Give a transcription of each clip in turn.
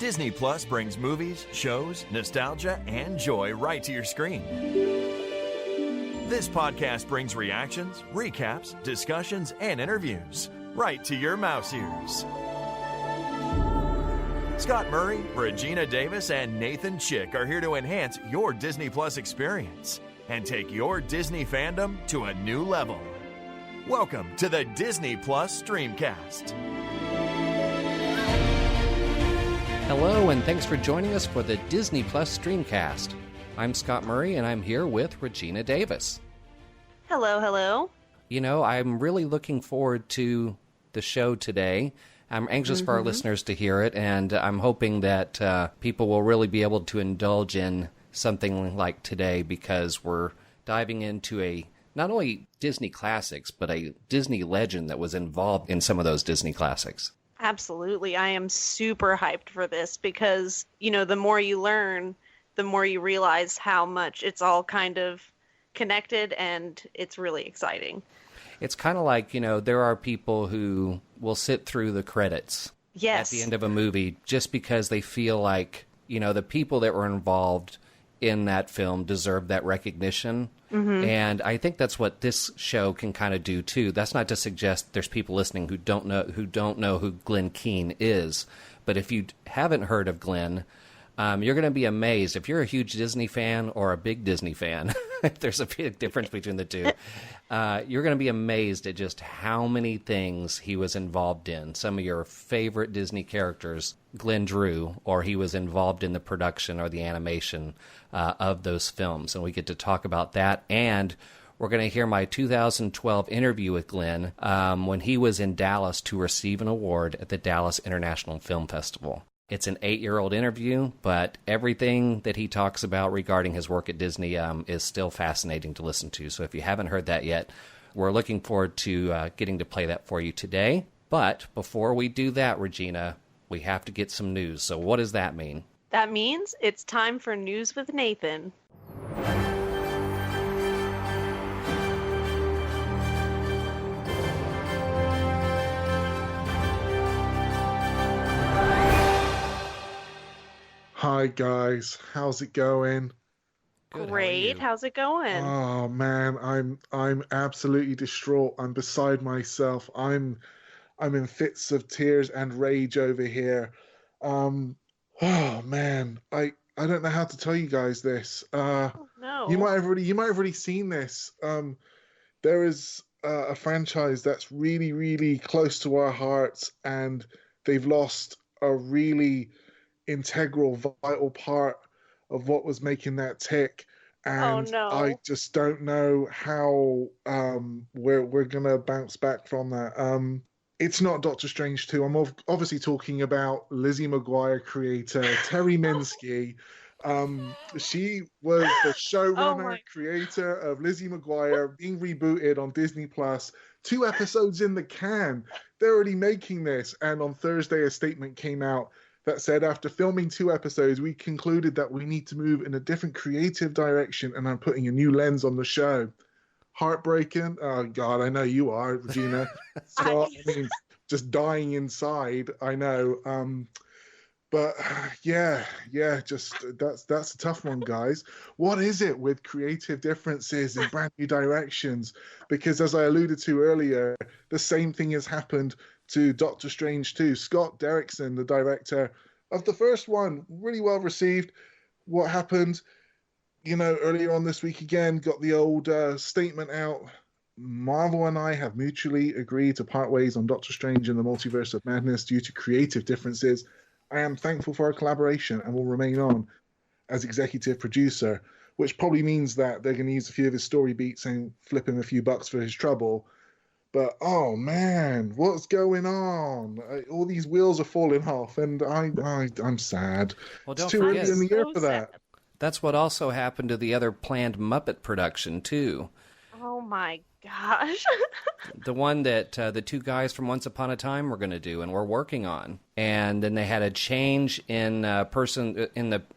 Disney Plus brings movies, shows, nostalgia, and joy right to your screen. This podcast brings reactions, recaps, discussions, and interviews right to your mouse ears. Scott Murray, Regina Davis, and Nathan Chick are here to enhance your Disney Plus experience and take your Disney fandom to a new level. Welcome to the Disney Plus Streamcast. Hello, and thanks for joining us for the Disney Plus Streamcast. I'm Scott Murray, and I'm here with Regina Davis. Hello, hello. You know, I'm really looking forward to the show today. I'm anxious for our listeners to hear it, and I'm hoping that people will really be able to indulge in something like today, because we're diving into a not only Disney classics, but a Disney legend that was involved in some of those Disney classics. Absolutely. I am super hyped for this because, you know, the more you learn, the more you realize how much it's all kind of connected, and it's really exciting. It's kind of like, you know, there are people who will sit through the credits at the end of a movie just because they feel like, you know, the people that were involved in that film deserve that recognition. And I think that's what this show can kind of do too. That's not to suggest there's people listening who don't know who Glen Keane is, but if you haven't heard of Glen, you're going to be amazed. If you're a huge Disney fan or a big Disney fan, there's a big difference between the two. You're going to be amazed at just how many things he was involved in. Some of your favorite Disney characters, Glenn drew, or he was involved in the production or the animation of those films. And we get to talk about that. And we're going to hear my 2012 interview with Glenn when he was in Dallas to receive an award at the Dallas International Film Festival. It's an 8-year-old interview, but everything that he talks about regarding his work at Disney is still fascinating to listen to. So if you haven't heard that yet, we're looking forward to getting to play that for you today. But before we do that, Regina, we have to get some news. So what does that mean? That means it's time for News with Nathan. Hi guys, how's it going? Good, Great. How's it going? Oh man, I'm absolutely distraught. I'm beside myself. I'm in fits of tears and rage over here. Oh man, I don't know how to tell you guys this. No. You might have already seen this. There is a franchise that's really, really close to our hearts, and they've lost a really integral, vital part of what was making that tick, and I just don't know how we're gonna bounce back from that. It's not Doctor Strange 2. I'm obviously talking about Lizzie McGuire creator Terry Minsky. She was the showrunner, creator of Lizzie McGuire being rebooted on Disney Plus. 2 episodes in the can. They're already making this, and on Thursday a statement came out that said, after filming 2 episodes, we concluded that we need to move in a different creative direction, and I'm putting a new lens on the show. Heartbreaking? Oh, God, I know you are, Regina. Scott, I mean, just dying inside, I know. But, yeah, just that's a tough one, guys. What is it with creative differences and brand new directions? Because as I alluded to earlier, the same thing has happened to Doctor Strange 2. Scott Derrickson, the director of the first one, really well received. What happened, you know, earlier on this week again, got the old statement out. Marvel and I have mutually agreed to part ways on Doctor Strange in the Multiverse of Madness due to creative differences. I am thankful for our collaboration and will remain on as executive producer, which probably means that they're going to use a few of his story beats and flip him a few bucks for his trouble. But, oh, man, what's going on? All these wheels are falling off, and I'm sad. Well, don't it's too forget, early in the year for that. That's what also happened to the other planned Muppet production, too. Oh, my gosh. The one that the 2 guys from Once Upon a Time were going to do and we're working on. And then they had a change in the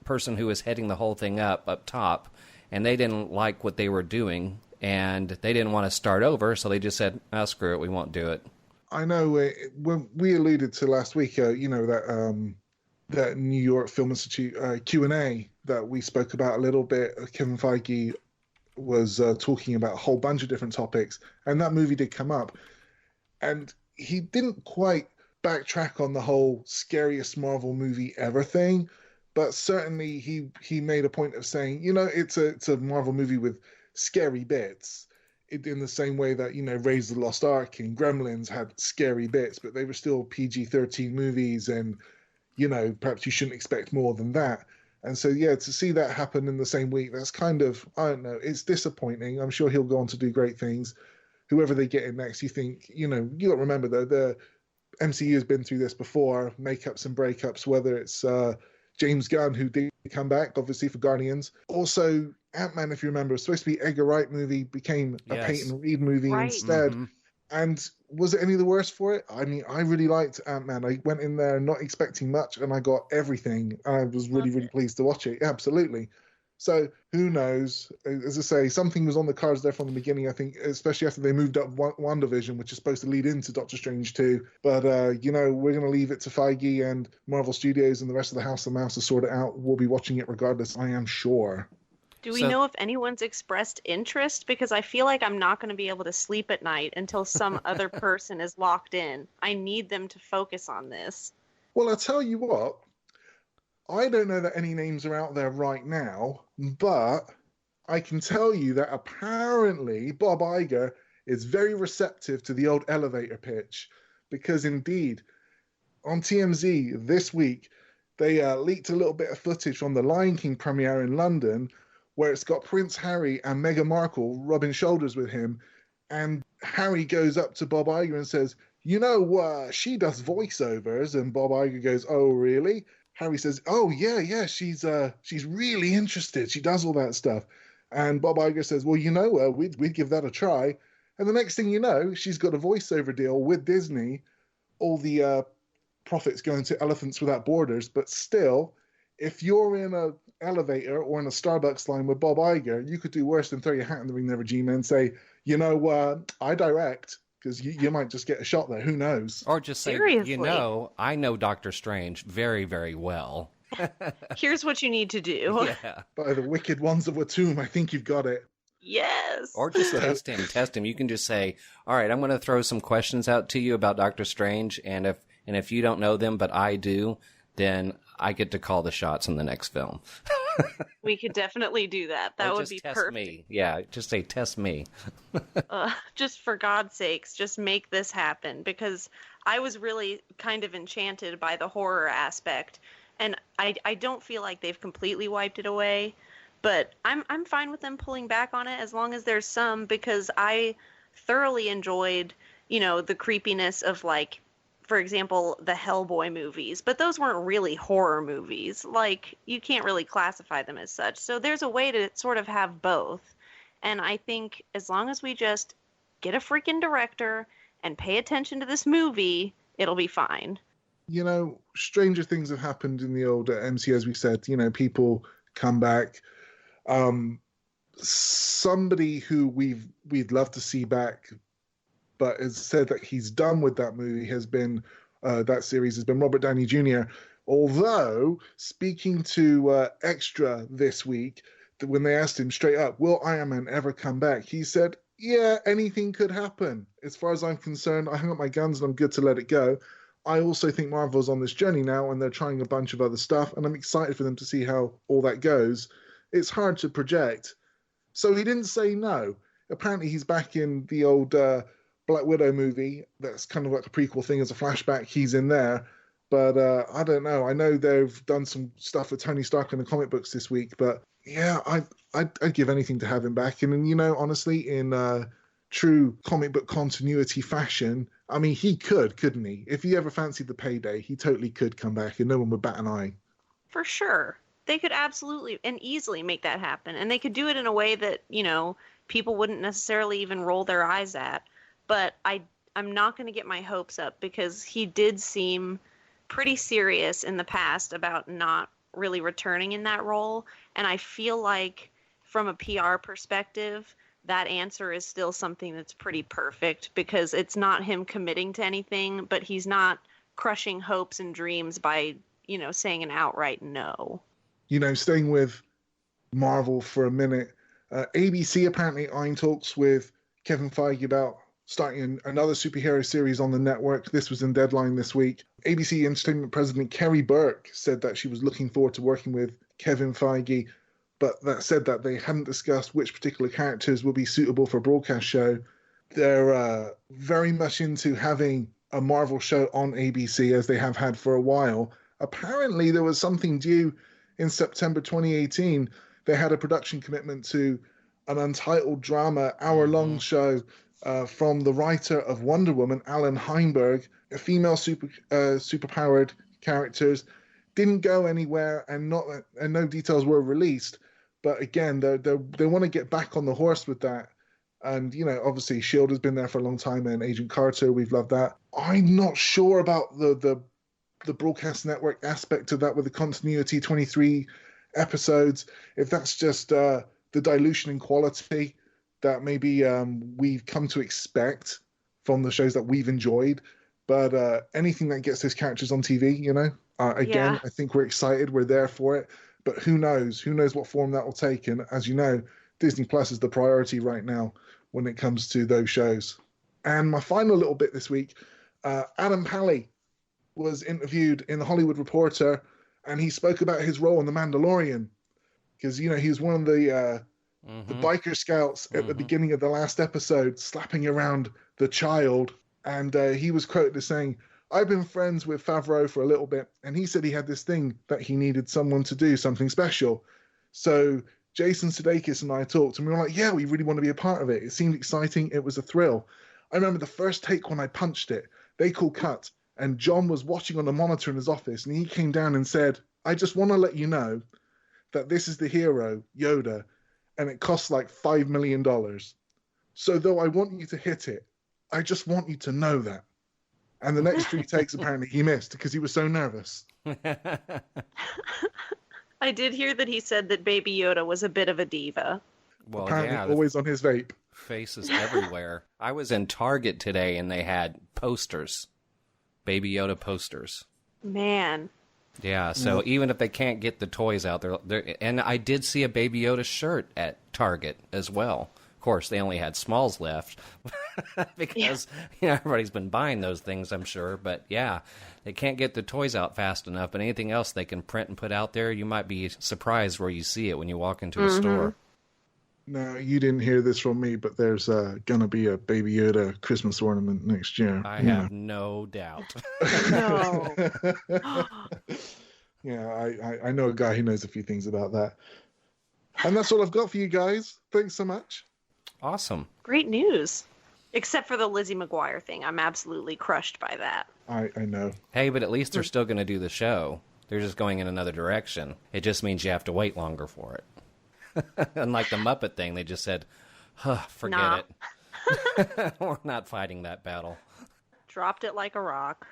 person who was heading the whole thing up top, and they didn't like what they were doing. And they didn't want to start over, so they just said, screw it, we won't do it. I know when we alluded to last week, you know, that that New York Film Institute Q&A that we spoke about a little bit. Kevin Feige was talking about a whole bunch of different topics, and that movie did come up. And he didn't quite backtrack on the whole scariest Marvel movie ever thing, but certainly he made a point of saying, it's a Marvel movie with scary bits. In the same way that, Raiders of the Lost Ark and Gremlins had scary bits, but they were still PG-13 movies, and, perhaps you shouldn't expect more than that. And so, yeah, to see that happen in the same week, that's kind of, I don't know, it's disappointing. I'm sure he'll go on to do great things. Whoever they get in next, you think, you got to remember, though, the MCU has been through this before, makeups and breakups, whether it's James Gunn, who did come back, obviously, for Guardians. Also, Ant-Man, if you remember, was supposed to be Edgar Wright movie, became a Peyton Reed movie instead. Mm-hmm. And was it any the worse for it? I mean, I really liked Ant-Man. I went in there not expecting much, and I got everything. I was really, really pleased to watch it. Absolutely. So who knows? As I say, something was on the cards there from the beginning, I think, especially after they moved up WandaVision, which is supposed to lead into Doctor Strange 2. But, we're going to leave it to Feige and Marvel Studios and the rest of the House of Mouse to sort it out. We'll be watching it regardless, I am sure. Do we know if anyone's expressed interest? Because I feel like I'm not going to be able to sleep at night until some other person is locked in. I need them to focus on this. Well, I'll tell you what. I don't know that any names are out there right now, but I can tell you that apparently Bob Iger is very receptive to the old elevator pitch, because indeed, on TMZ this week, they leaked a little bit of footage from the Lion King premiere in London, where it's got Prince Harry and Meghan Markle rubbing shoulders with him, and Harry goes up to Bob Iger and says, she does voiceovers, and Bob Iger goes, oh, really? Harry says, oh, yeah, she's really interested. She does all that stuff. And Bob Iger says, well, we'd give that a try. And the next thing you know, she's got a voiceover deal with Disney. All the profits going to Elephants Without Borders. But still, if you're in an elevator or in a Starbucks line with Bob Iger, you could do worse than throw your hat in the ring there, Regina, and say, I direct. Because you might just get a shot there. Who knows? Or just say, seriously? I know Doctor Strange very, very well. Here's what you need to do. Yeah. By the wicked ones of Watum, I think you've got it. Yes. Or just test him. You can just say, all right, I'm going to throw some questions out to you about Doctor Strange, and if you don't know them, but I do, then I get to call the shots in the next film. We could definitely do that. That would be perfect. Me. Yeah, just say, test me. Just for God's sakes, just make this happen, because I was really kind of enchanted by the horror aspect, and I don't feel like they've completely wiped it away, but I'm fine with them pulling back on it as long as there's some, because I thoroughly enjoyed, the creepiness of, like, for example, the Hellboy movies, but those weren't really horror movies. Like, you can't really classify them as such. So there's a way to sort of have both. And I think as long as we just get a freaking director and pay attention to this movie, it'll be fine. Stranger things have happened in the old MCU, as we said. People come back. Somebody who we'd love to see back, but has said that he's done with that movie, has been that series has been Robert Downey Jr. Although, speaking to Extra this week, when they asked him straight up, will Iron Man ever come back? He said, yeah, anything could happen. As far as I'm concerned, I hung up my guns and I'm good to let it go. I also think Marvel's on this journey now, and they're trying a bunch of other stuff, and I'm excited for them to see how all that goes. It's hard to project. So he didn't say no. Apparently he's back in the old Black Widow movie. That's kind of like a prequel thing as a flashback. He's in there. But I don't know. I know they've done some stuff with Tony Stark in the comic books this week, but yeah, I'd give anything to have him back. And honestly, in true comic book continuity fashion, I mean, he couldn't he? If he ever fancied the payday, he totally could come back and no one would bat an eye. For sure. They could absolutely and easily make that happen. And they could do it in a way that, people wouldn't necessarily even roll their eyes at. But I'm not going to get my hopes up, because he did seem pretty serious in the past about not really returning in that role. And I feel like from a PR perspective, that answer is still something that's pretty perfect, because it's not him committing to anything, but he's not crushing hopes and dreams by, saying an outright no. Staying with Marvel for a minute, ABC apparently are in talks with Kevin Feige about starting another superhero series on the network. This was in Deadline this week. ABC Entertainment President Kerry Burke said that she was looking forward to working with Kevin Feige, but that said that they hadn't discussed which particular characters would be suitable for a broadcast show. They're very much into having a Marvel show on ABC, as they have had for a while. Apparently, there was something due in September 2018. They had a production commitment to an untitled drama, hour-long show from the writer of Wonder Woman, Alan Heinberg. Female superpowered characters didn't go anywhere, and no details were released. But again, they want to get back on the horse with that. And, obviously S.H.I.E.L.D. has been there for a long time, and Agent Carter, we've loved that. I'm not sure about the broadcast network aspect of that with the continuity 23 episodes. If that's just the dilution in quality that maybe we've come to expect from the shows that we've enjoyed. But anything that gets those characters on TV, again, I think we're excited. We're there for it. But who knows? Who knows what form that will take? And as you know, Disney Plus is the priority right now when it comes to those shows. And my final little bit this week, Adam Pally was interviewed in The Hollywood Reporter, and he spoke about his role in The Mandalorian. Because, he was one of the biker scouts at the beginning of the last episode, slapping around the child. And he was quoted as saying, "I've been friends with Favreau for a little bit, and he said he had this thing that he needed someone to do, something special. So Jason Sudeikis and I talked, and we were like, yeah, we really want to be a part of it. It seemed exciting. It was a thrill. I remember the first take when I punched it, they called cut, and John was watching on the monitor in his office, and he came down and said, I just want to let you know that this is the hero, Yoda, and it costs like $5 million. So though I want you to hit it, I just want you to know that." And the next 3 takes, apparently, he missed because he was so nervous. I did hear that he said that Baby Yoda was a bit of a diva. Well, apparently, always on his vape. Faces everywhere. I was in Target today, and they had posters. Baby Yoda posters. Man. Yeah, so even if they can't get the toys out there, and I did see a Baby Yoda shirt at Target as well. Of course, they only had smalls left because everybody's been buying those things, I'm sure. But yeah, they can't get the toys out fast enough. But anything else they can print and put out there, you might be surprised where you see it when you walk into a store. No, you didn't hear this from me, but there's going to be a Baby Yoda Christmas ornament next year. I have no doubt. No. Yeah, I know a guy who knows a few things about that. And that's all I've got for you guys. Thanks so much. Awesome. Great news. Except for the Lizzie McGuire thing. I'm absolutely crushed by that. I know. Hey, but at least they're still going to do the show. They're just going in another direction. It just means you have to wait longer for it. Unlike the Muppet thing, they just said, forget it. We're not fighting that battle. Dropped it like a rock.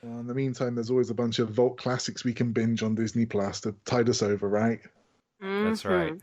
Well, in the meantime, there's always a bunch of Vault classics we can binge on Disney Plus to tide us over, right? That's right.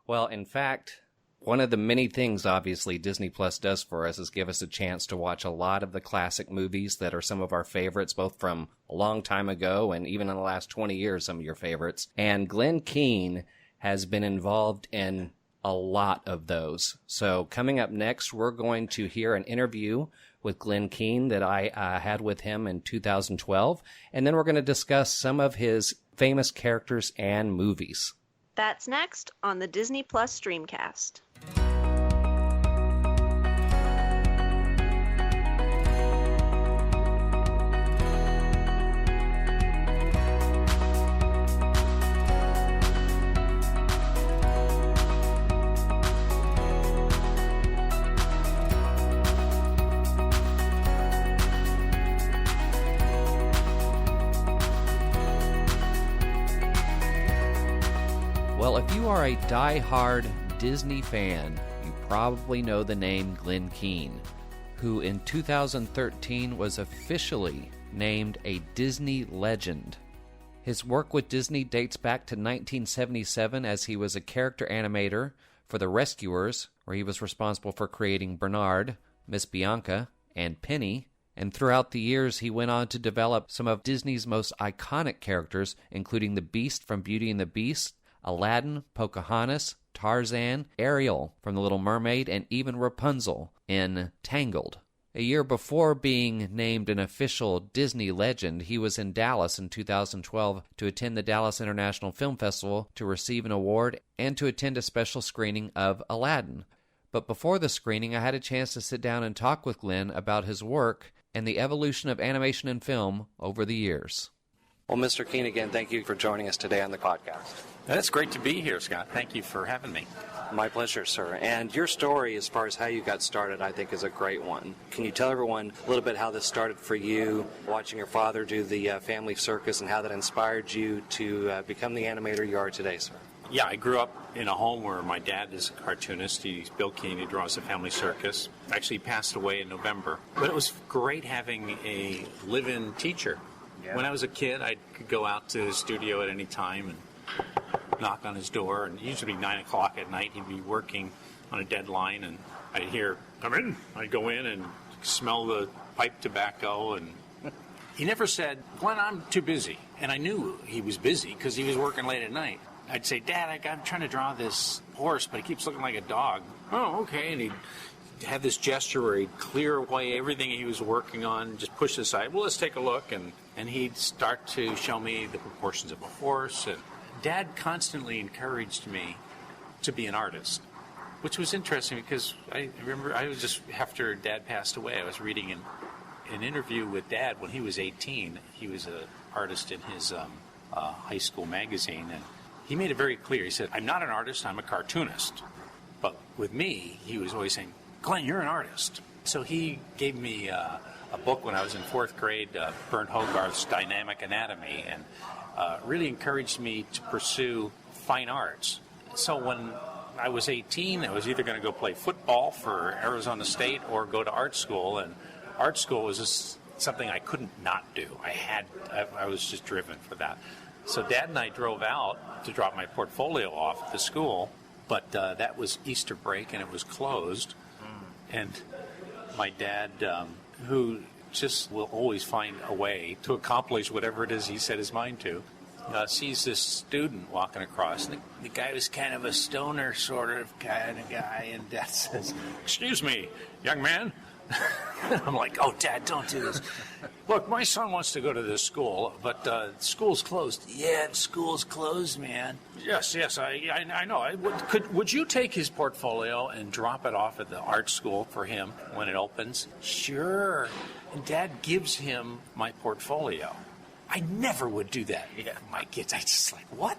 Well, in fact, one of the many things, obviously, Disney Plus does for us is give us a chance to watch a lot of the classic movies that are some of our favorites, both from a long time ago and even in the last 20 years, some of your favorites. And Glen Keane has been involved in a lot of those. So coming up next, we're going to hear an interview with Glen Keane that I had with him in 2012. And then we're going to discuss some of his famous characters and movies. That's next on the Disney Plus Streamcast. Well, if you are a die-hard Disney fan, you probably know the name Glen Keane, who in 2013 was officially named a Disney Legend. His work with Disney dates back to 1977 as he was a character animator for The Rescuers, where he was responsible for creating Bernard, Miss Bianca, and Penny, And throughout the years, he went on to develop some of Disney's most iconic characters, including the Beast from Beauty and the Beast, Aladdin, Pocahontas, Tarzan, Ariel from The Little Mermaid, and even Rapunzel in Tangled. A year before being named an official Disney legend, he was in Dallas in 2012 to attend the Dallas International Film Festival to receive an award and to attend a special screening of Aladdin. But before the screening, I had a chance to sit down and talk with Glen about his work and the evolution of animation and film over the years. Well, Mr. Keane, again, thank you for joining us today on the podcast. It's great to be here, Scott. Thank you for having me. My pleasure, sir. And your story, as far as how you got started, I think is a great one. Can you tell everyone a little bit how this started for you, watching your father do the family circus, and how that inspired you to become the animator you are today, sir? Yeah, I grew up in a home where my dad is a cartoonist. He's Bill Keane. He draws the family circus. Actually, he passed away in November. But it was great having a live-in teacher. Yeah. When I was a kid, I could go out to the studio at any time and knock on his door, and usually 9 o'clock at night he'd be working on a deadline, and I'd hear, "Come in." I'd go in and smell the pipe tobacco, and he never said, "Glenn, I'm too busy." And I knew he was busy because he was working late at night. I'd say, "Dad, I'm trying to draw this horse, but he keeps looking like a dog." "Oh, okay." And he'd have this gesture where he'd clear away everything he was working on, just push it aside. "Well, let's take a look." And he'd start to show me the proportions of a horse. And Dad constantly encouraged me to be an artist, which was interesting because I remember I was just, after Dad passed away, I was reading an interview with Dad when he was 18. He was an artist in his high school magazine, and he made it very clear. He said, "I'm not an artist, I'm a cartoonist." But with me, he was always saying, "Glenn, you're an artist." So he gave me a book when I was in 4th grade, Bernd Hogarth's Dynamic Anatomy, and really encouraged me to pursue fine arts. So when I was 18, I was either going to go play football for Arizona State or go to art school, and art school was just something I couldn't not do. I was just driven for that. So Dad and I drove out to drop my portfolio off at the school, but that was Easter break and it was closed. And my dad, who just will always find a way to accomplish whatever it is he set his mind to, sees this student walking across. And the guy was kind of a stoner sort of kind of guy, and Dad says, "Excuse me, young man." I'm like, "Oh, Dad, don't do this." "Look, my son wants to go to this school, but school's closed." "Yeah, school's closed, man." Yes, I know. Would you take his portfolio and drop it off at the art school for him when it opens? "Sure." And Dad gives him my portfolio. I never would do that. Yeah, my kids, I just like, what?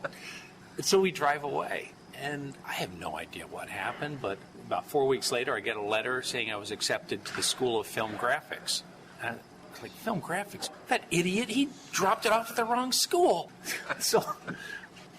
And so we drive away, and I have no idea what happened, but about 4 weeks later, I get a letter saying I was accepted to the School of Film Graphics. And I'm like, film graphics? That idiot, he dropped it off at the wrong school.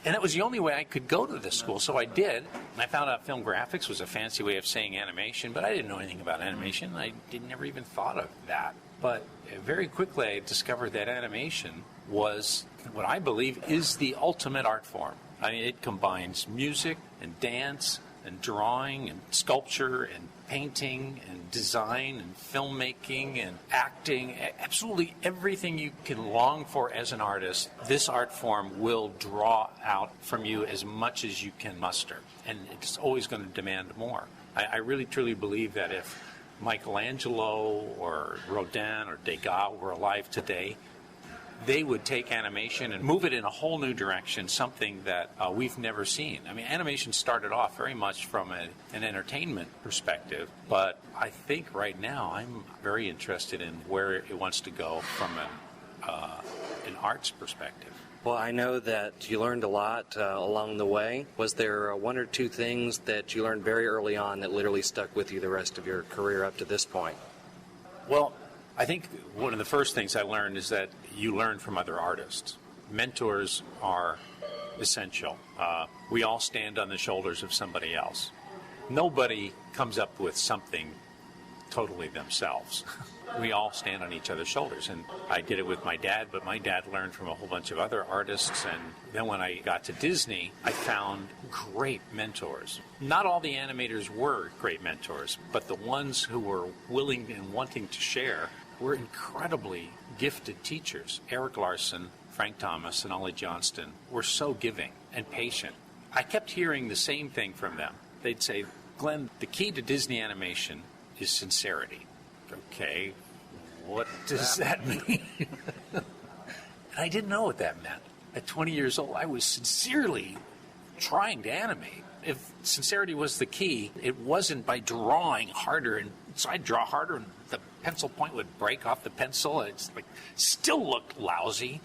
And that was the only way I could go to this school, so I did. I found out film graphics was a fancy way of saying animation, but I didn't know anything about animation. I never even thought of that. But very quickly, I discovered that animation was what I believe is the ultimate art form. I mean, it combines music and dance and drawing and sculpture and painting and design and filmmaking and acting. Absolutely everything you can long for as an artist, this art form will draw out from you as much as you can muster. And it's always going to demand more. I really, truly believe that if Michelangelo or Rodin or Degas were alive today, they would take animation and move it in a whole new direction, something that we've never seen. I mean, animation started off very much from an entertainment perspective, but I think right now I'm very interested in where it wants to go from an arts perspective. Well, I know that you learned a lot along the way. Was there one or two things that you learned very early on that literally stuck with you the rest of your career up to this point? Well, I think one of the first things I learned is that you learn from other artists. Mentors are essential. We all stand on the shoulders of somebody else. Nobody comes up with something totally themselves. We all stand on each other's shoulders, and I did it with my dad, but my dad learned from a whole bunch of other artists, and then when I got to Disney, I found great mentors. Not all the animators were great mentors, but the ones who were willing and wanting to share were incredibly gifted teachers. Eric Larson, Frank Thomas, and Ollie Johnston were so giving and patient. I kept hearing the same thing from them. They'd say, Glenn, the key to Disney animation is sincerity. Okay, what does that mean? And I didn't know what that meant. At 20 years old, I was sincerely trying to animate. If sincerity was the key, it wasn't by drawing harder. And so I'd draw harder and the pencil point would break off the pencil. It's like, still looked lousy.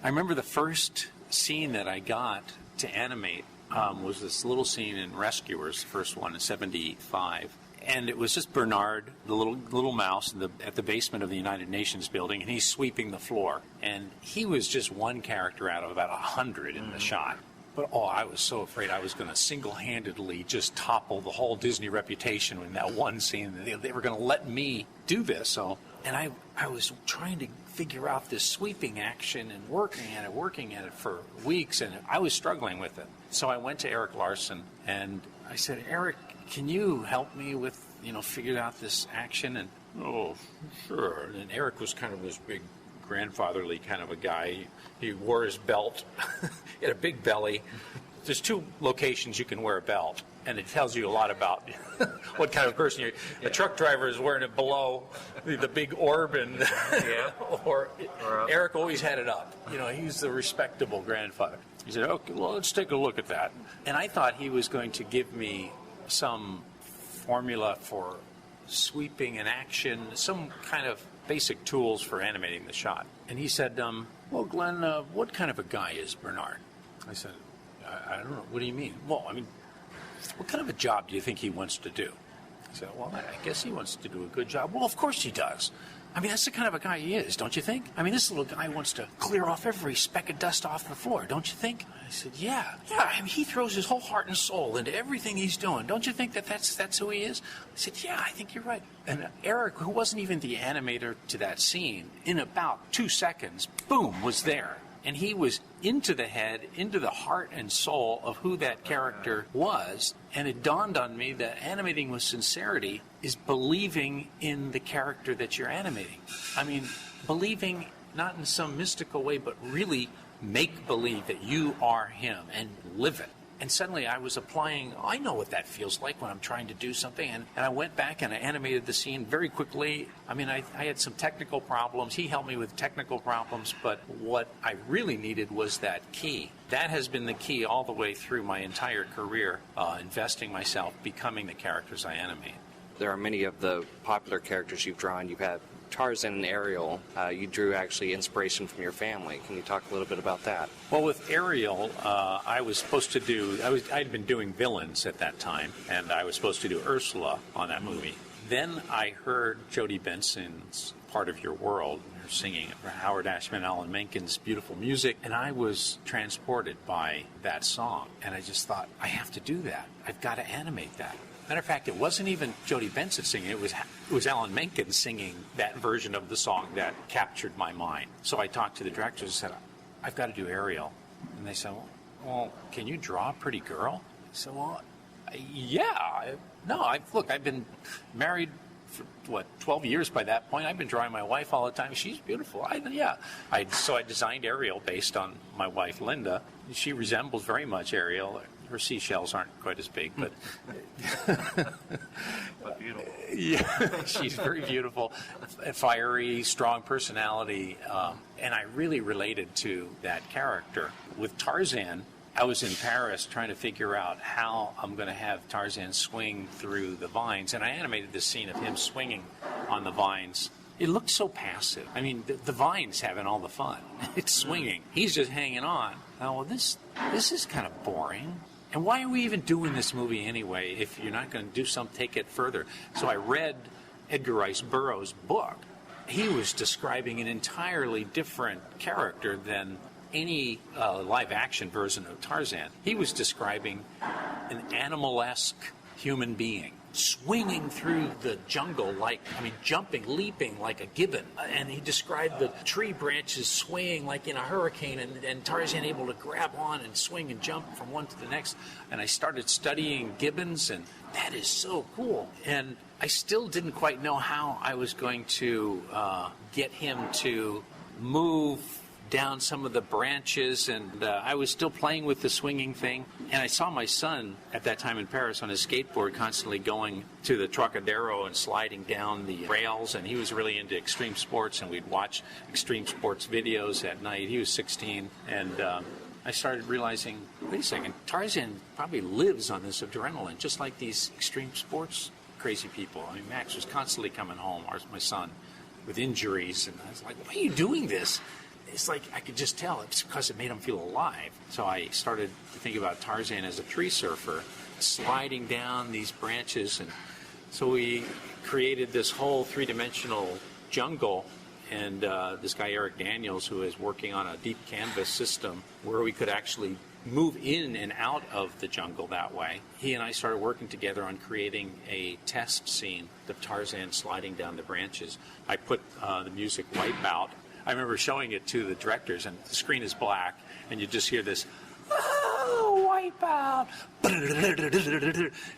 I remember the first scene that I got to animate was this little scene in Rescuers, the first one in 75. And it was just Bernard, the little mouse, at the basement of the United Nations building, and he's sweeping the floor. And he was just one character out of about 100 in the shot. But, I was so afraid I was going to single-handedly just topple the whole Disney reputation in that one scene. They were going to let me do this. And I was trying to figure out this sweeping action and working at it for weeks, and I was struggling with it. So I went to Eric Larson, and I said, Eric, can you help me with, figure out this action? And, oh, sure. And Eric was kind of this big grandfatherly kind of a guy. He wore his belt. He had a big belly. There's 2 locations you can wear a belt, and it tells you a lot about what kind of person you're. A truck driver is wearing it below the big orb, and or Eric always had it up. He's the respectable grandfather. He said, okay, well, let's take a look at that. And I thought he was going to give me some formula for sweeping and action, some kind of basic tools for animating the shot. And he said, well, Glenn, what kind of a guy is Bernard? I said, I don't know. What do you mean? Well, what kind of a job do you think he wants to do? He said, well, I guess he wants to do a good job. Well, of course he does. That's the kind of a guy he is, don't you think? This little guy wants to clear off every speck of dust off the floor, don't you think? I said, yeah. He throws his whole heart and soul into everything he's doing. Don't you think that's who he is? I said, yeah, I think you're right. And Eric, who wasn't even the animator to that scene, in about 2 seconds, boom, was there. And he was into the head, into the heart and soul of who that character was. And it dawned on me that animating with sincerity is believing in the character that you're animating. Believing not in some mystical way, but really make believe that you are him and live it. And suddenly I was applying, I know what that feels like when I'm trying to do something. And I went back and I animated the scene very quickly. I had some technical problems. He helped me with technical problems. But what I really needed was that key. That has been the key all the way through my entire career, investing myself, becoming the characters I animate. There are many of the popular characters you've drawn. You've had Tarzan and Ariel. You drew actually inspiration from your family. Can you talk a little bit about that? Well, with Ariel, I was supposed to do, I'd been doing villains at that time, and I was supposed to do Ursula on that movie. Then I heard Jodie Benson's Part of Your World, her singing Howard Ashman, Alan Menken's beautiful music, and I was transported by that song. And I just thought, I have to do that. I've got to animate that. Matter of fact, it wasn't even Jodie Benson singing. It was Alan Menken singing that version of the song that captured my mind. So I talked to the directors and said, I've got to do Ariel. And they said, well, can you draw a pretty girl? I said, well, yeah. No, I've been married for, 12 years by that point. I've been drawing my wife all the time. She's beautiful. So I designed Ariel based on my wife, Linda. She resembles very much Ariel. Her seashells aren't quite as big, but beautiful. Yeah, she's very beautiful, fiery, strong personality, and I really related to that character. With Tarzan, I was in Paris trying to figure out how I'm going to have Tarzan swing through the vines, and I animated this scene of him swinging on the vines. It looked so passive. The vine's having all the fun. It's swinging. He's just hanging on. Well, this is kind of boring. And why are we even doing this movie anyway if you're not going to do take it further? So I read Edgar Rice Burroughs' book. He was describing an entirely different character than any live-action version of Tarzan. He was describing an animal-esque human being, swinging through the jungle jumping, leaping like a gibbon. And he described the tree branches swaying like in a hurricane, and Tarzan able to grab on and swing and jump from one to the next. And I started studying gibbons, and that is so cool. And I still didn't quite know how I was going to get him to move down some of the branches, and I was still playing with the swinging thing. And I saw my son at that time in Paris on his skateboard constantly going to the Trocadero and sliding down the rails, and he was really into extreme sports, and we'd watch extreme sports videos at night. He was 16, and I started realizing, wait a second, Tarzan probably lives on this adrenaline, just like these extreme sports crazy people. I mean, Max was constantly coming home, my son, with injuries, and I was like, why are you doing this? It's like I could just tell it's because it made him feel alive. So I started to think about Tarzan as a tree surfer, sliding down these branches. And so we created this whole three-dimensional jungle. And this guy, Eric Daniels, who is working on a deep canvas system where we could actually move in and out of the jungle that way. He and I started working together on creating a test scene of Tarzan sliding down the branches. I put the music Wipeout. I remember showing it to the directors, and the screen is black, and you just hear this, oh, Wipeout!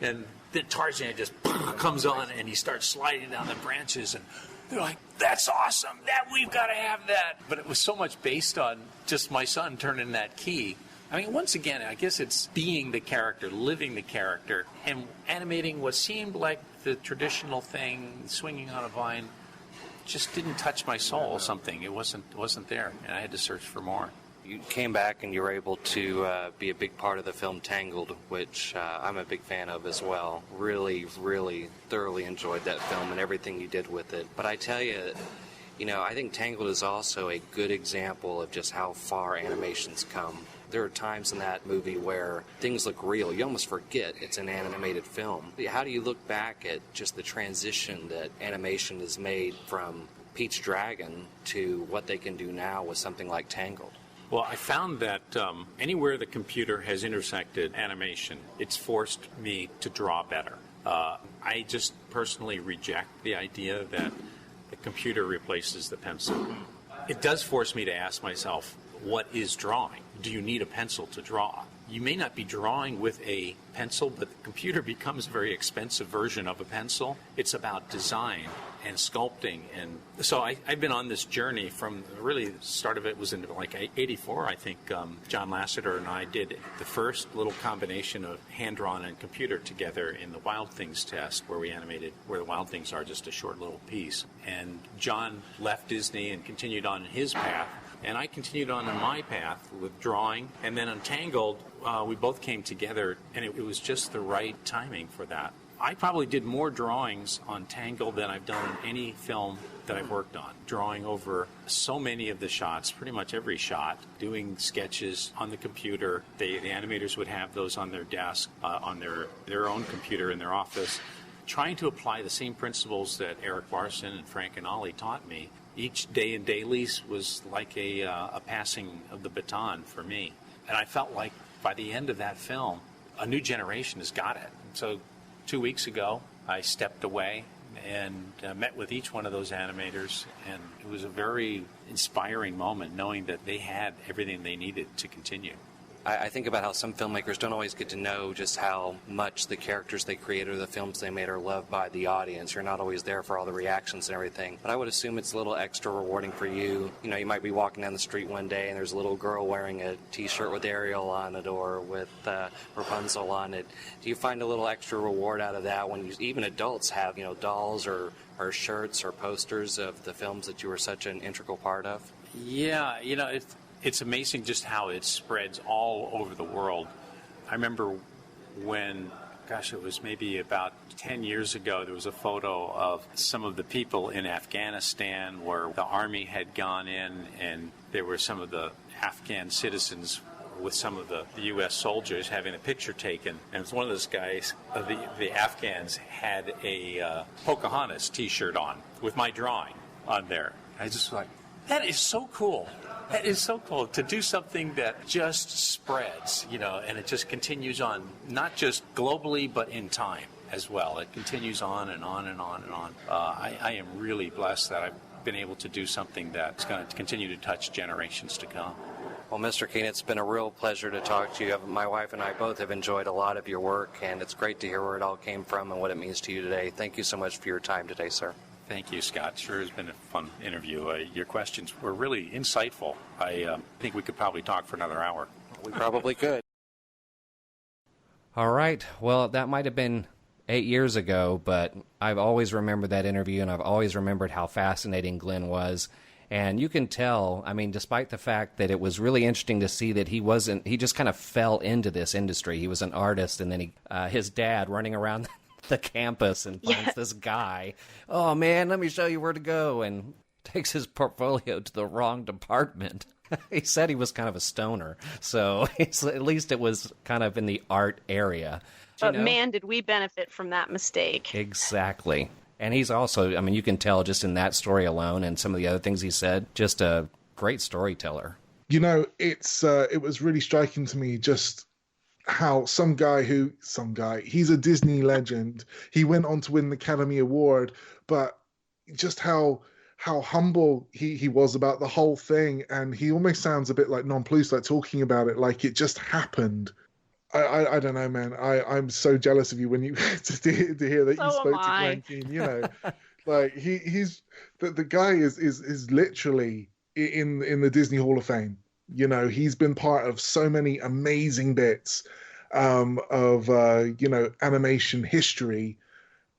And then Tarzan just comes on, and he starts sliding down the branches, and they're like, that's awesome! We've got to have that! But it was so much based on just my son turning that key. I mean, once again, I guess it's being the character, living the character, and animating what seemed like the traditional thing, swinging on a vine, just didn't touch my soul. Something it wasn't there, and I had to search for more. You came back and you were able to be a big part of the film Tangled, which I'm a big fan of as well. Really, really thoroughly enjoyed that film and everything you did with it. But I tell you, I think Tangled is also a good example of just how far animation's come. There are times in that movie where things look real. You almost forget it's an animated film. How do you look back at just the transition that animation has made from Pete's Dragon to what they can do now with something like Tangled? Well, I found that anywhere the computer has intersected animation, it's forced me to draw better. I just personally reject the idea that the computer replaces the pencil. It does force me to ask myself, what is drawing? Do you need a pencil to draw? You may not be drawing with a pencil, but the computer becomes a very expensive version of a pencil. It's about design and sculpting. And so I've been on this journey from really the start of it was in like 84, I think. John Lasseter and I did the first little combination of hand-drawn and computer together in the Wild Things test, where we animated where the Wild Things are just a short little piece. And John left Disney and continued on his path. And I continued on in my path with drawing. And then on Tangled, we both came together, and it was just the right timing for that. I probably did more drawings on Tangled than I've done in any film that I've worked on. Drawing over so many of the shots, pretty much every shot, doing sketches on the computer. The animators would have those on their desk, on their own computer in their office, trying to apply the same principles that Eric Larson and Frank and Ollie taught me. Each day in dailies was like a passing of the baton for me. And I felt like by the end of that film, a new generation has got it. So 2 weeks ago, I stepped away and met with each one of those animators. And it was a very inspiring moment knowing that they had everything they needed to continue. I think about how some filmmakers don't always get to know just how much the characters they created or the films they made are loved by the audience. You're not always there for all the reactions and everything. But I would assume it's a little extra rewarding for you. You might be walking down the street one day and there's a little girl wearing a T-shirt with Ariel on it or with Rapunzel on it. Do you find a little extra reward out of that when even adults have, dolls or shirts or posters of the films that you were such an integral part of? Yeah, it's amazing just how it spreads all over the world. I remember when, it was maybe about 10 years ago, there was a photo of some of the people in Afghanistan where the army had gone in and there were some of the Afghan citizens with some of the U.S. soldiers having a picture taken. And it's one of those guys, the Afghans, had a Pocahontas T-shirt on with my drawing on there. I just was like, that is so cool. That is so cool to do something that just spreads, and it just continues on, not just globally, but in time as well. It continues on and on and on and on. I am really blessed that I've been able to do something that's going to continue to touch generations to come. Well, Mr. Keane, it's been a real pleasure to talk to you. My wife and I both have enjoyed a lot of your work, and it's great to hear where it all came from and what it means to you today. Thank you so much for your time today, sir. Thank you, Scott. Sure has been a fun interview. Your questions were really insightful. I think we could probably talk for another hour. We probably could. All right. Well, that might have been 8 years ago, but I've always remembered that interview, and I've always remembered how fascinating Glen was. And you can tell, I mean, despite the fact that it was really interesting to see that he just kind of fell into this industry. He was an artist, and then his dad running around the campus and finds this guy. Oh, man, let me show you where to go, and takes his portfolio to the wrong department. He said he was kind of a stoner, so at least it was kind of in the art area. But man, did we benefit from that mistake. Exactly. And he's also, I mean, you can tell just in that story alone and some of the other things he said, just a great storyteller. You know, it was really striking to me just how he's a Disney legend. He went on to win the Academy Award, but just how humble he was about the whole thing. And he almost sounds a bit like nonplussed, like talking about it like it just happened. I don't know, man. I'm so jealous of you when you to hear that you spoke to Glen Keane. You know, like he's the guy is literally in the Disney Hall of Fame. You know, he's been part of so many amazing bits of animation history,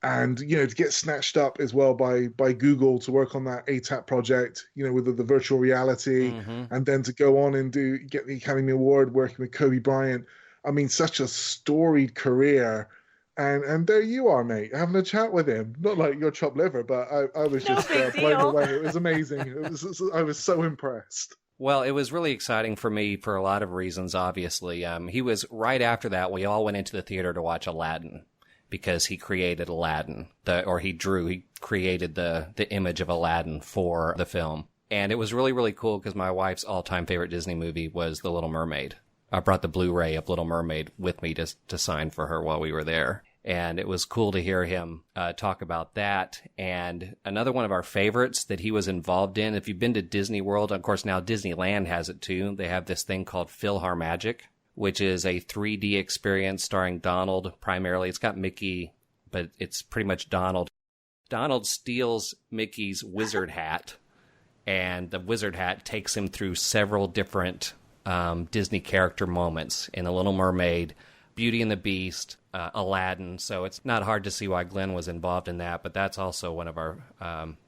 and to get snatched up as well by Google to work on that ATAP project. With the virtual reality, and then to go on and get the Academy Award working with Kobe Bryant. I mean, such a storied career, and there you are, mate, having a chat with him. Not like your chopped liver, but I was just blown away. It was amazing. I was so impressed. Well, it was really exciting for me for a lot of reasons, obviously. He was right after that. We all went into the theater to watch Aladdin because he created Aladdin, he created the image of Aladdin for the film. And it was really, really cool because my wife's all-time favorite Disney movie was The Little Mermaid. I brought the Blu-ray of Little Mermaid with me to sign for her while we were there. And it was cool to hear him talk about that. And another one of our favorites that he was involved in, if you've been to Disney World, of course now Disneyland has it too. They have this thing called PhilharMagic, which is a 3D experience starring Donald primarily. It's got Mickey, but it's pretty much Donald. Donald steals Mickey's wizard hat, and the wizard hat takes him through several different Disney character moments in The Little Mermaid, Beauty and the Beast, Aladdin. So it's not hard to see why Glen was involved in that, but that's also one of our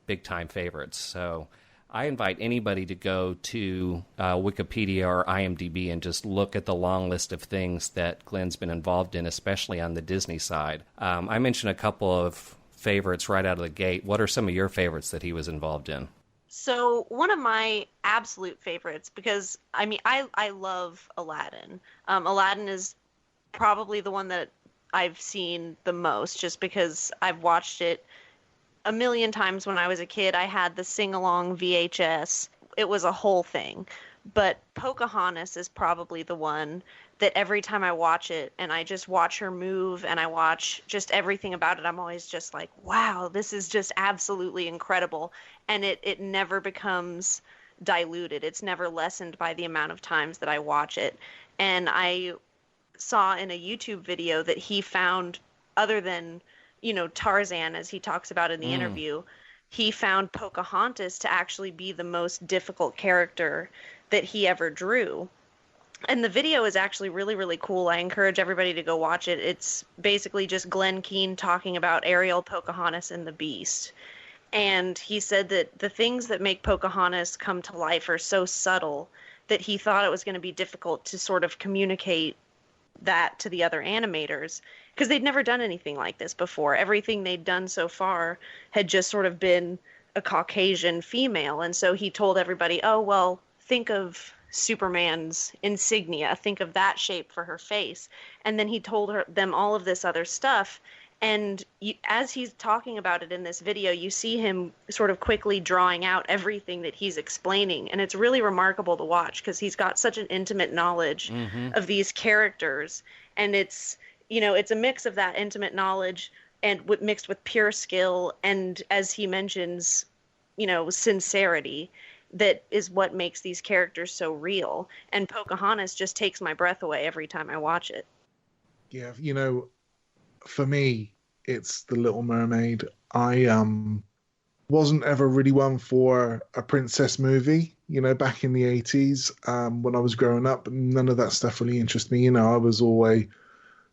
big-time favorites. So I invite anybody to go to Wikipedia or IMDb and just look at the long list of things that Glen's been involved in, especially on the Disney side. I mentioned a couple of favorites right out of the gate. What are some of your favorites that he was involved in? So one of my absolute favorites, because I mean, I love Aladdin. Aladdin is probably the one that I've seen the most, just because I've watched it a million times when I was a kid. I had the sing-along VHS. It was a whole thing. But Pocahontas is probably the one that every time I watch it and I just watch her move and I watch just everything about it, I'm always just like, wow, this is just absolutely incredible. And it never becomes diluted. It's never lessened by the amount of times that I watch it. And I saw in a YouTube video that he found, other than, Tarzan, as he talks about in the interview, he found Pocahontas to actually be the most difficult character that he ever drew. And the video is actually really, really cool. I encourage everybody to go watch it. It's basically just Glen Keane talking about Ariel, Pocahontas, and the Beast. And he said that the things that make Pocahontas come to life are so subtle that he thought it was going to be difficult to sort of communicate that to the other animators, because they'd never done anything like this before. Everything they'd done so far had just sort of been a Caucasian female. And so he told everybody, oh, well, think of Superman's insignia, think of that shape for her face. And then he told them all of this other stuff. And as he's talking about it in this video, you see him sort of quickly drawing out everything that he's explaining. And it's really remarkable to watch because he's got such an intimate knowledge of these characters. And it's a mix of that intimate knowledge and mixed with pure skill. And as he mentions, sincerity. that is what makes these characters so real. And Pocahontas just takes my breath away every time I watch it. Yeah, for me, it's The Little Mermaid. I wasn't ever really one for a princess movie, back in the 80s, when I was growing up. None of that stuff really interested me. I was always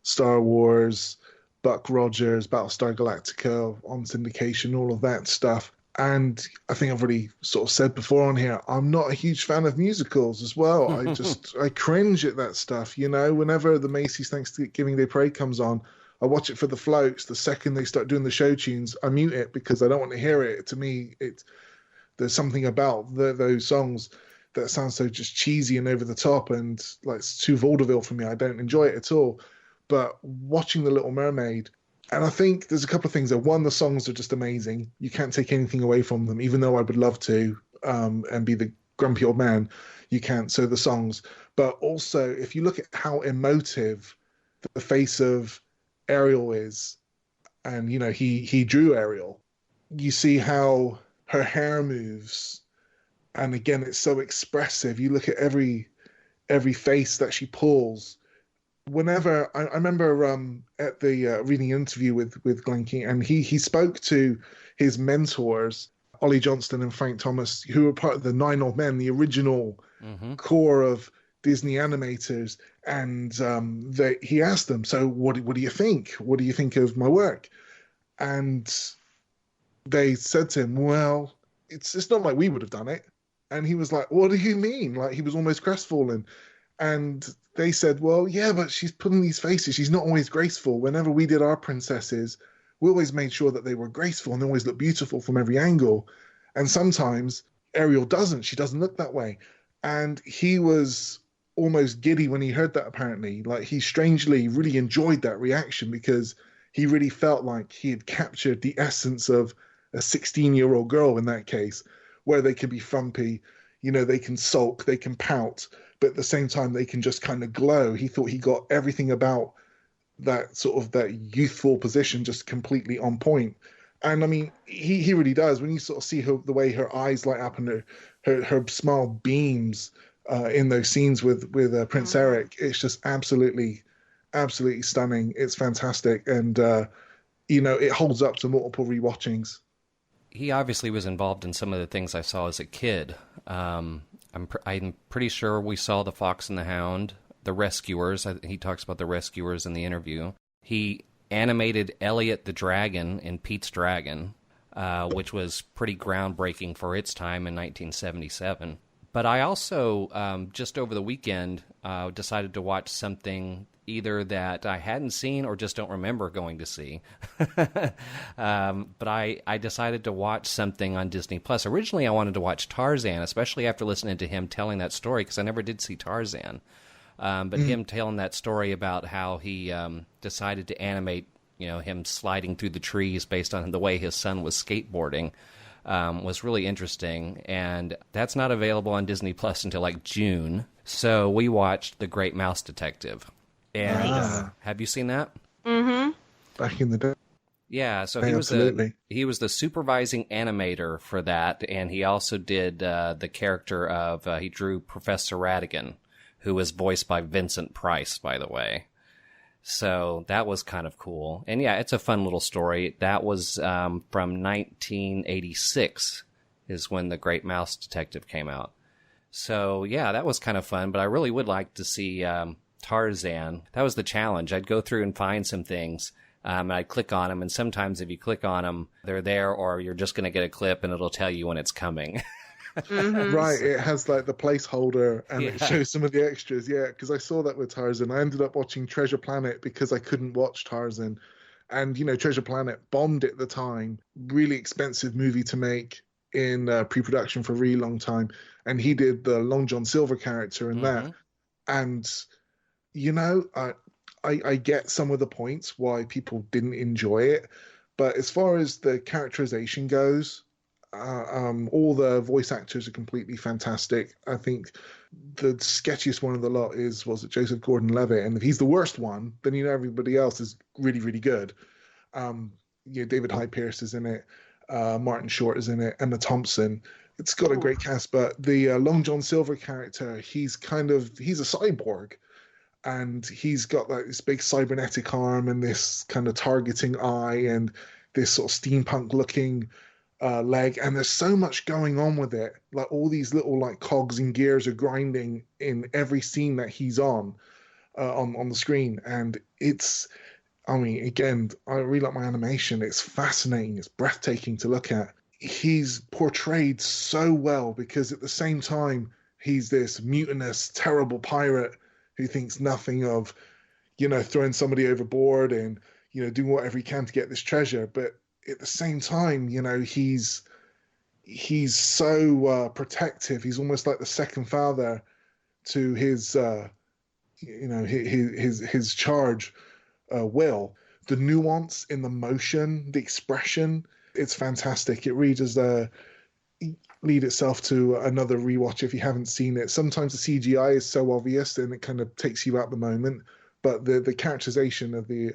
Star Wars, Buck Rogers, Battlestar Galactica on syndication, all of that stuff. And I think I've already sort of said before on here, I'm not a huge fan of musicals as well. I cringe at that stuff. Whenever the Macy's Thanksgiving Day Parade comes on, I watch it for the floats. The second they start doing the show tunes, I mute it because I don't want to hear it. To me, there's something about those songs that sounds so just cheesy and over the top, and like it's too vaudeville for me. I don't enjoy it at all. But watching The Little Mermaid, and I think there's a couple of things there. One, the songs are just amazing. You can't take anything away from them, even though I would love to and be the grumpy old man. You can't. So the songs. But also, if you look at how emotive the face of Ariel is, and he drew Ariel, you see how her hair moves, and again it's so expressive. You look at every face that she pulls. Whenever I remember at the reading an interview with Glen Keane, and he spoke to his mentors, Ollie Johnston and Frank Thomas, who were part of the Nine Old Men, the original core of Disney animators, and he asked them, so what do you think? What do you think of my work? And they said to him, well, it's not like we would have done it. And he was like, what do you mean? Like, he was almost crestfallen. And they said, well, yeah, but she's putting these faces. She's not always graceful. Whenever we did our princesses, we always made sure that they were graceful and they always looked beautiful from every angle. And sometimes Ariel doesn't. She doesn't look that way. And he was almost giddy when he heard that, apparently. Like, he strangely really enjoyed that reaction because he really felt like he had captured the essence of a 16-year-old girl in that case, where they can be frumpy, they can sulk, they can pout, but at the same time they can just kind of glow. He thought he got everything about that sort of that youthful position just completely on point. And I mean, he really does. When you sort of see the way her eyes light up and her smile beams in those scenes with Prince Eric, it's just absolutely stunning. It's fantastic, and it holds up to multiple rewatchings. He obviously was involved in some of the things I saw as a kid. I'm pretty sure we saw The Fox and the Hound, The Rescuers. He talks about The Rescuers in the interview. He animated Elliot the Dragon in Pete's Dragon, which was pretty groundbreaking for its time in 1977. But I also, just over the weekend, decided to watch something either that I hadn't seen or just don't remember going to see. But I decided to watch something on Disney Plus. Originally, I wanted to watch Tarzan, especially after listening to him telling that story, because I never did see Tarzan. But him telling that story about how he decided to animate, him sliding through the trees based on the way his son was skateboarding, was really interesting. And that's not available on Disney Plus until like June. So we watched The Great Mouse Detective. And have you seen that? Mm-hmm. Back in the day. Yeah, so he was the supervising animator for that, and he also did the character of he drew Professor Ratigan, who was voiced by Vincent Price, by the way. So that was kind of cool. And yeah, it's a fun little story. That was from 1986 is when The Great Mouse Detective came out. So yeah, that was kind of fun, but I really would like to see Tarzan. That was the challenge. I'd go through and find some things, and I'd click on them, and sometimes if you click on them, they're there, or you're just going to get a clip and it'll tell you when it's coming. Right, it has like the placeholder and it shows some of the extras. Yeah, because I saw that with Tarzan. I ended up watching Treasure Planet because I couldn't watch Tarzan. And, Treasure Planet bombed at the time. Really expensive movie to make in pre-production for a really long time. And he did the Long John Silver character in that. And, I get some of the points why people didn't enjoy it. But as far as the characterization goes, all the voice actors are completely fantastic. I think the sketchiest one of the lot was it Joseph Gordon-Levitt, and if he's the worst one, then everybody else is really, really good. David Hyde Pierce is in it, Martin Short is in it, Emma Thompson. It's got a great cast, but the Long John Silver character, he's a cyborg, and he's got like this big cybernetic arm and this kind of targeting eye and this sort of steampunk looking leg, and there's so much going on with it. Like all these little like cogs and gears are grinding in every scene that he's on the screen, and it's. I mean, again, I really like my animation. It's fascinating. It's breathtaking to look at. He's portrayed so well because at the same time, he's this mutinous, terrible pirate who thinks nothing of, throwing somebody overboard and, doing whatever he can to get this treasure. But at the same time, he's so protective. He's almost like the second father to his charge. Will. The nuance in the motion, the expression, it's fantastic. It really does lead itself to another rewatch if you haven't seen it. Sometimes the CGI is so obvious and it kind of takes you out the moment, but the characterization of the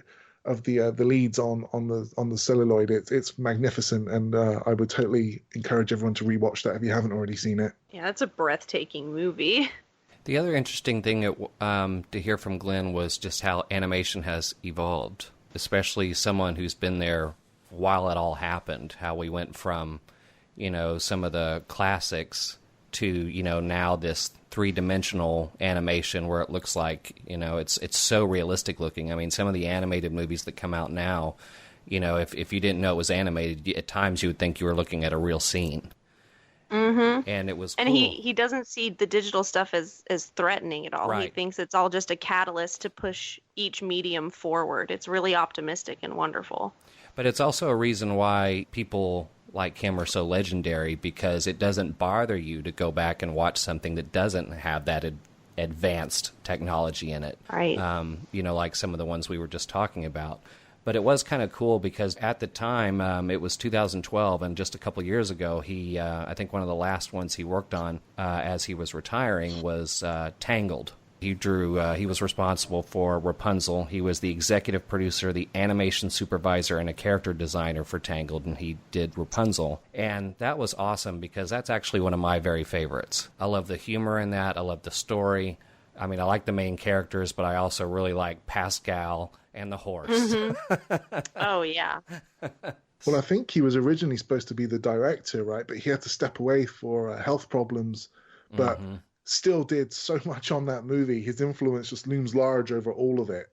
leads on the celluloid, it's magnificent, and I would totally encourage everyone to rewatch that if you haven't already seen it. Yeah, it's a breathtaking movie. The other interesting thing to hear from Glenn was just how animation has evolved, especially someone who's been there while it all happened, how we went from, some of the classics to, now this three-dimensional animation where it looks like, it's so realistic looking. I mean, some of the animated movies that come out now, if you didn't know it was animated, at times you would think you were looking at a real scene. Mm-hmm. And it was cool. And he doesn't see the digital stuff as threatening at all. Right. He thinks it's all just a catalyst to push each medium forward. It's really optimistic and wonderful. But it's also a reason why people like him are so legendary, because it doesn't bother you to go back and watch something that doesn't have that advanced technology in it. Right. Like some of the ones we were just talking about. But it was kind of cool because at the time, it was 2012, and just a couple years ago, I think one of the last ones he worked on as he was retiring was Tangled. He was responsible for Rapunzel. He was the executive producer, the animation supervisor, and a character designer for Tangled, and he did Rapunzel. And that was awesome because that's actually one of my very favorites. I love the humor in that. I love the story. I mean, I like the main characters, but I also really like Pascal and the horse. Mm-hmm. Oh, yeah. Well, I think he was originally supposed to be the director, right? But he had to step away for health problems, but still did so much on that movie. His influence just looms large over all of it.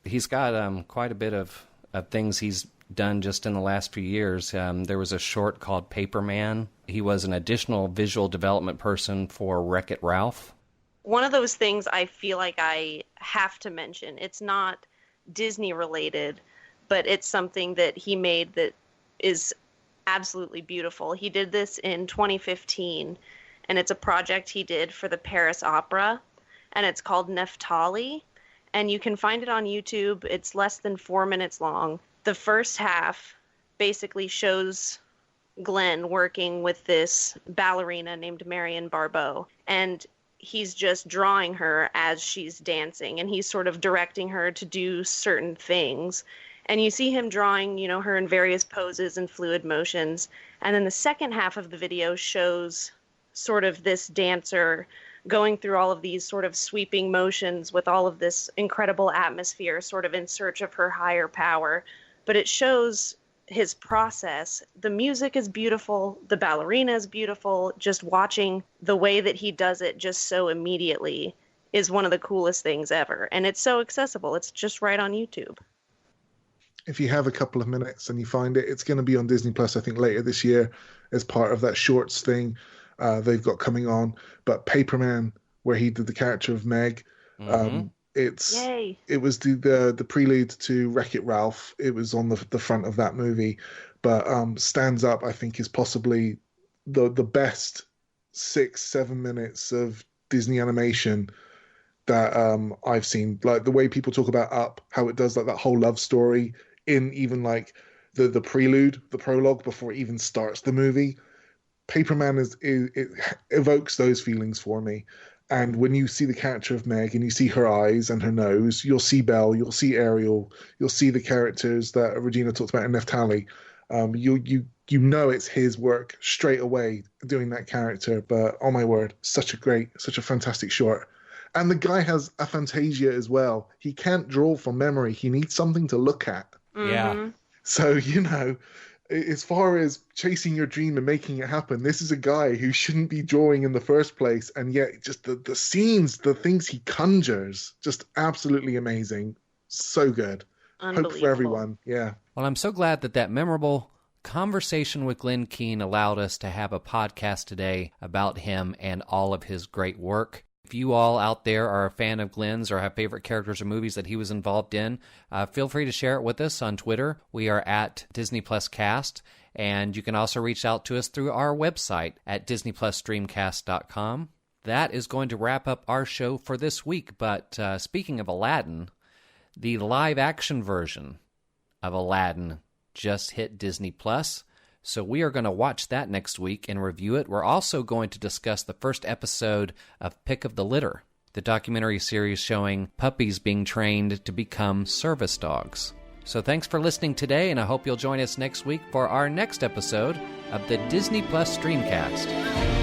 He's got quite a bit of things he's done just in the last few years. There was a short called Paperman. He was an additional visual development person for Wreck-It Ralph. One of those things I feel like I have to mention. It's not Disney related, but it's something that he made that is absolutely beautiful. He did this in 2015, and it's a project he did for the Paris Opera, and it's called Neftali, and you can find it on YouTube. It's less than 4 minutes long. The first half basically shows Glenn working with this ballerina named Marion Barbeau, and he's just drawing her as she's dancing, and he's sort of directing her to do certain things. And you see him drawing, her in various poses and fluid motions. And then the second half of the video shows sort of this dancer going through all of these sort of sweeping motions with all of this incredible atmosphere, sort of in search of her higher power. But it shows his process. The music is beautiful. The ballerina is beautiful. Just watching the way that he does it just so immediately is one of the coolest things ever. And it's so accessible. It's just right on YouTube. If you have a couple of minutes and you find it, it's going to be on Disney Plus, I think, later this year as part of that shorts thing they've got coming on. But Paperman, where he did the character of Meg, it was the prelude to Wreck-It Ralph. It was on the front of that movie, but stands up, I think, is possibly the best 6-7 minutes of Disney animation that I've seen. Like the way people talk about Up, how it does like that whole love story in even like the prelude, the prologue before it even starts the movie. Paperman it evokes those feelings for me. And when you see the character of Meg and you see her eyes and her nose, you'll see Belle, you'll see Ariel, you'll see the characters that Regina talked about in Neftali. You you know it's his work straight away doing that character. But oh my word, such a fantastic short. And the guy has aphantasia as well. He can't draw from memory. He needs something to look at. Yeah. So, as far as chasing your dream and making it happen, this is a guy who shouldn't be drawing in the first place. And yet just the scenes, the things he conjures, just absolutely amazing. So good. Hope for everyone. Yeah. Well, I'm so glad that memorable conversation with Glen Keane allowed us to have a podcast today about him and all of his great work. If you all out there are a fan of Glen's or have favorite characters or movies that he was involved in, feel free to share it with us on Twitter. We are at Disney Plus Cast, and you can also reach out to us through our website at DisneyPlusStreamcast.com. That is going to wrap up our show for this week, but speaking of Aladdin, the live-action version of Aladdin just hit Disney Plus. So we are going to watch that next week and review it. We're also going to discuss the first episode of Pick of the Litter, the documentary series showing puppies being trained to become service dogs. So thanks for listening today, and I hope you'll join us next week for our next episode of the Disney Plus Streamcast.